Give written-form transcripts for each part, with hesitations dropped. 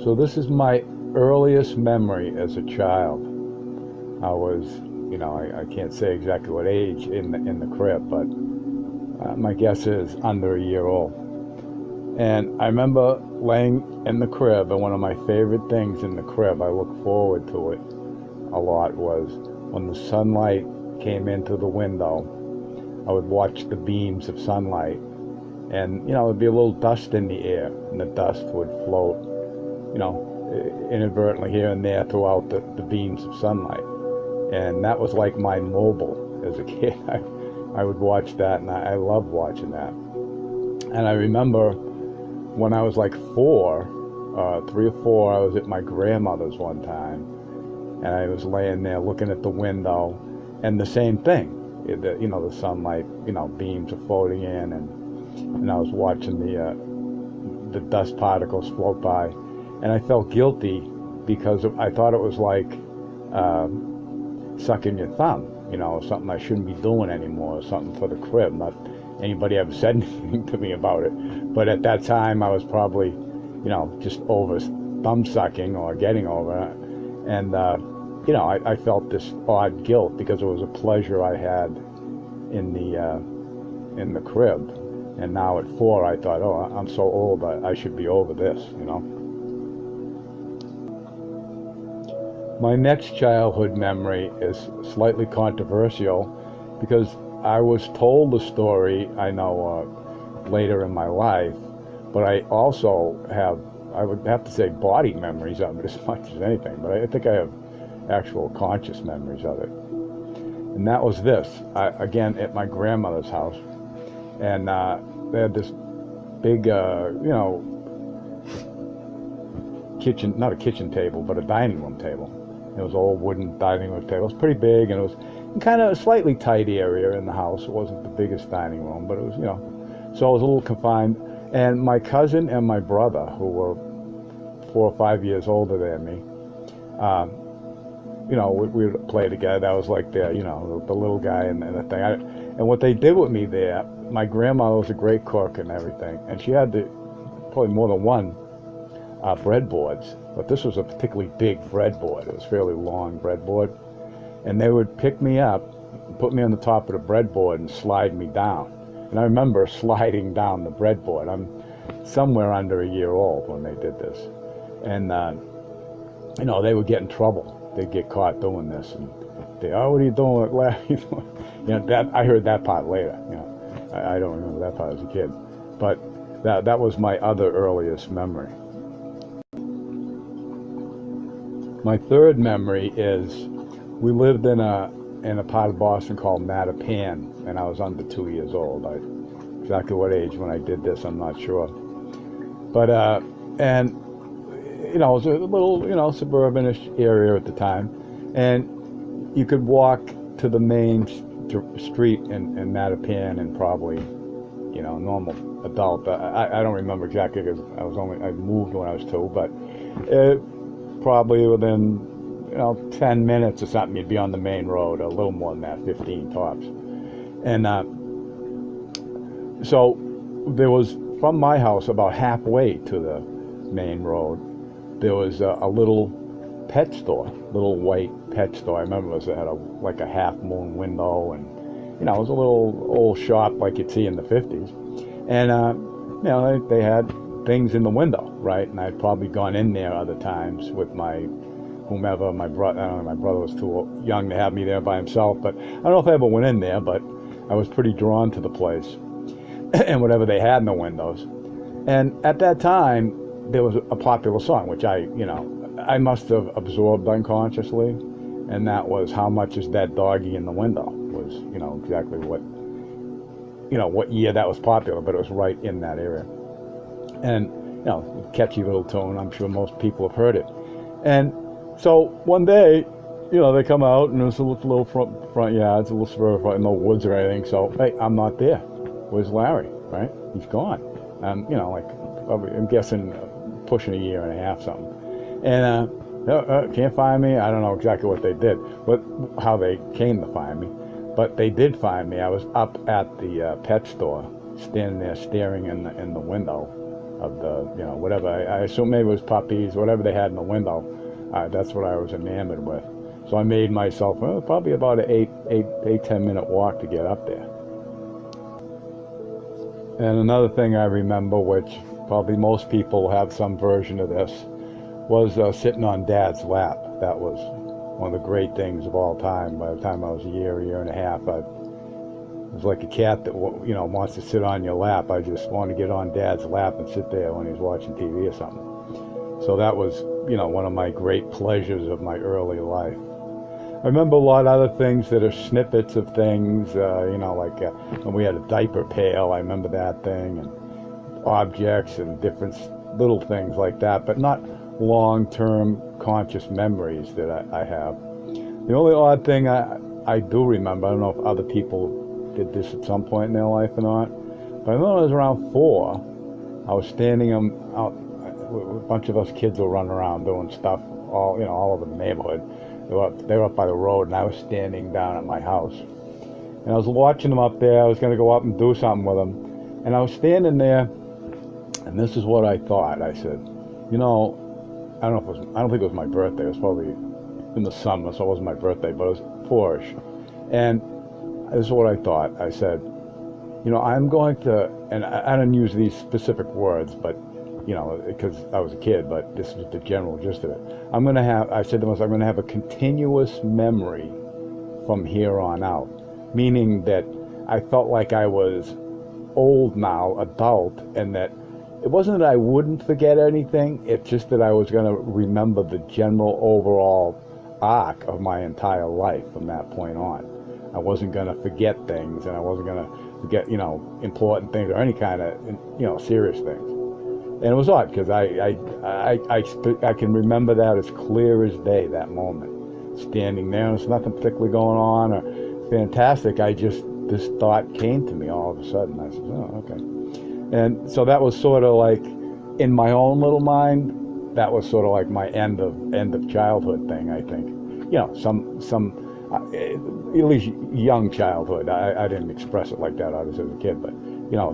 So this is my earliest memory as a child. I was, I can't say exactly what age in the crib, but my guess is under a year old. And I remember laying in the crib, and one of my favorite things in the crib, I look forward to it a lot, was when the sunlight came into the window. I would watch the beams of sunlight, and there'd be a little dust in the air, and the dust would float, inadvertently here and there throughout the beams of sunlight. And that was like my mobile as a kid. I would watch that, and I loved watching that. And I remember when I was like 3 or 4, I was at my grandmother's one time, and I was laying there looking at the window, and the same thing. The sunlight, beams are floating in, and I was watching the dust particles float by, and I felt guilty because I thought it was like sucking your thumb, something I shouldn't be doing anymore, something for the crib. Not anybody ever said anything to me about it, but at that time I was probably, just over thumb sucking or getting over it, and I felt this odd guilt because it was a pleasure I had in the crib, and now at 4 I thought, oh, I'm so old, I should be over this. My next childhood memory is slightly controversial because I was told the story, I know, later in my life, but I also I would have to say body memories of it as much as anything, but I think I have actual conscious memories of it. And that was this, again, at my grandmother's house, and they had this big, kitchen, not a kitchen table, but a dining room table. It was an old wooden dining room table. It was pretty big, and it was in kind of a slightly tight area in the house. It wasn't the biggest dining room, but it was, so it was a little confined. And my cousin and my brother, who were 4 or 5 years older than me, we would play together. That was like the little guy and the thing. And what they did with me there, my grandmother was a great cook and everything, and she had probably more than one breadboards, but this was a particularly big breadboard. It was a fairly long breadboard, and they would pick me up, put me on the top of the breadboard, and slide me down. And I remember sliding down the breadboard. I'm somewhere under a year old when they did this, and they would get in trouble. They'd get caught doing this, and what are you doing, Larry? That I heard that part later. I don't remember that part as a kid, but that was my other earliest memory. My third memory is we lived in a part of Boston called Mattapan, and I was under 2 years old. Exactly what age when I did this, I'm not sure. But and it was a little suburbanish area at the time, and you could walk to the main street in Mattapan and probably normal adult. I don't remember exactly because I moved when I was 2, but probably within 10 minutes or something, you'd be on the main road, a little more than that, 15 tops. And so there was, from my house, about halfway to the main road, there was a little pet store, little white pet store. I remember it had like a half moon window, and it was a little old shop like you'd see in the 50s. And they had things in the window, right? And I'd probably gone in there other times with my whomever, my brother. I don't know, my brother was too young to have me there by himself, but I don't know if I ever went in there, but I was pretty drawn to the place and whatever they had in the windows. And at that time, there was a popular song, which I must have absorbed unconsciously, and that was "How Much Is That Doggy in the Window?" was, exactly what year that was popular, but it was right in that area. And, catchy little tune. I'm sure most people have heard it. And so one day, they come out, and there's a little front yard, it's a little spur front, no woods or anything. So, hey, I'm not there. Where's Larry? Right? He's gone. Probably, I'm guessing pushing a year and a half, something. And can't find me. I don't know exactly what they did, how they came to find me. But they did find me. I was up at the pet store, standing there staring in the window, of the, whatever. I assume maybe it was puppies, whatever they had in the window. That's what I was enamored with. So I made myself probably about an 10 minute walk to get up there. And another thing I remember, which probably most people have some version of this, was sitting on Dad's lap. That was one of the great things of all time. By the time I was a year and a half, I was like a cat that wants to sit on your lap. I just want to get on Dad's lap and sit there when he's watching TV or something. So that was, one of my great pleasures of my early life. I remember a lot of other things that are snippets of things, like when we had a diaper pail, I remember that thing, and objects and different little things like that, but not long-term conscious memories that I have. The only odd thing I do remember, I don't know if other people did this at some point in their life or not, but I remember when I was around 4, I was standing out, a bunch of us kids were running around doing stuff all over the neighborhood. They were up by the road, and I was standing down at my house. And I was watching them up there. I was going to go up and do something with them. And I was standing there, and this is what I thought. I said, I don't think it was my birthday. It was probably in the summer, so it wasn't my birthday, but it was 4-ish. And this is what I thought. I said, I'm going to, and I didn't use these specific words, but because I was a kid, but this was the general gist of it. I said to myself, I'm going to have a continuous memory from here on out. Meaning that I felt like I was old now, adult, and that it wasn't that I wouldn't forget anything, it's just that I was going to remember the general overall arc of my entire life from that point on. I wasn't going to forget things, and I wasn't going to forget, important things or any kind of, serious things. And it was odd because I can remember that as clear as day, that moment. Standing there, and there's nothing particularly going on or fantastic. This thought came to me all of a sudden. I said, oh, okay. And so that was sort of like, in my own little mind, that was sort of like my end of childhood thing, I think. At least young childhood. I didn't express it like that, obviously, as a kid, but,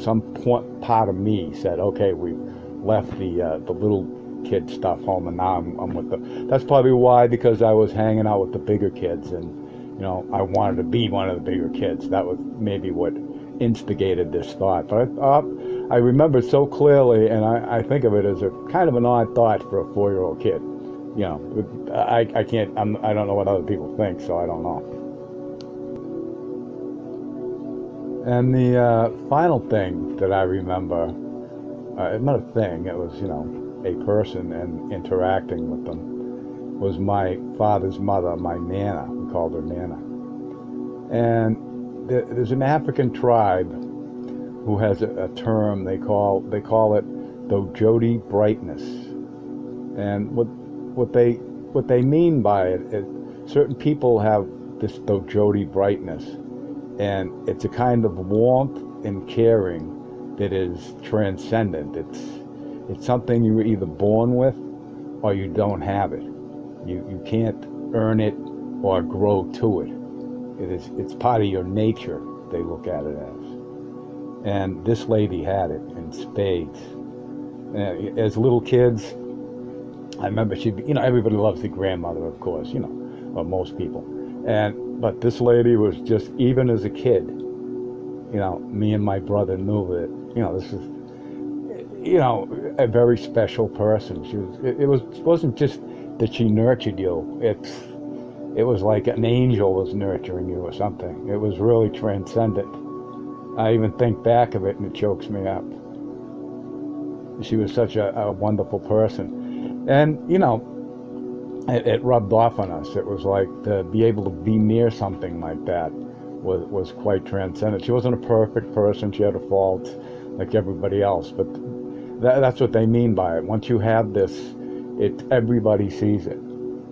some part of me said, okay, we've left the little kid stuff home, and now I'm with that's probably why, because I was hanging out with the bigger kids, and I wanted to be one of the bigger kids. That was maybe what instigated this thought. But I remember it so clearly, and I think of it as a kind of an odd thought for a 4-year-old kid. I don't know what other people think, so I don't know. And the final thing that I remember, not a thing, it was, a person and interacting with them, was my father's mother, my Nana. We called her Nana. And there's an African tribe who has a term, they call it Dojodi brightness. And what they mean by it is certain people have this Dojodi brightness, and it's a kind of warmth and caring that is transcendent. It's something you were either born with or you don't have it. You can't earn it or grow to it. It's part of your nature, they look at it as. And this lady had it in spades. As little kids, I remember everybody loves the grandmother, of course, or most people. But this lady was just, even as a kid, me and my brother knew that, this is, a very special person. It wasn't just that she nurtured you. It was like an angel was nurturing you or something. It was really transcendent. I even think back of it and it chokes me up. She was such a wonderful person. And, it rubbed off on us. It was like to be able to be near something like that was quite transcendent. She wasn't a perfect person. She had her faults like everybody else. But that's what they mean by it. Once you have this, everybody sees it.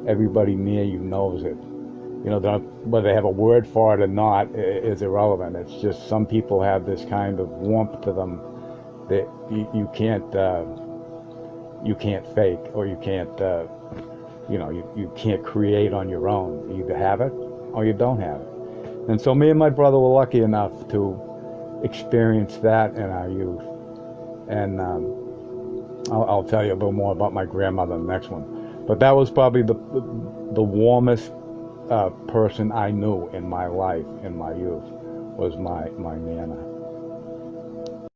Everybody near you knows it. Whether they have a word for it or not is irrelevant. It's just some people have this kind of warmth to them that you can't fake, or you can't you can't create on your own. You either have it or you don't have it. And so me and my brother were lucky enough to experience that in our youth. And I'll tell you a little more about my grandmother in the next one. But that was probably the warmest person I knew in my life, in my youth, was my Nana.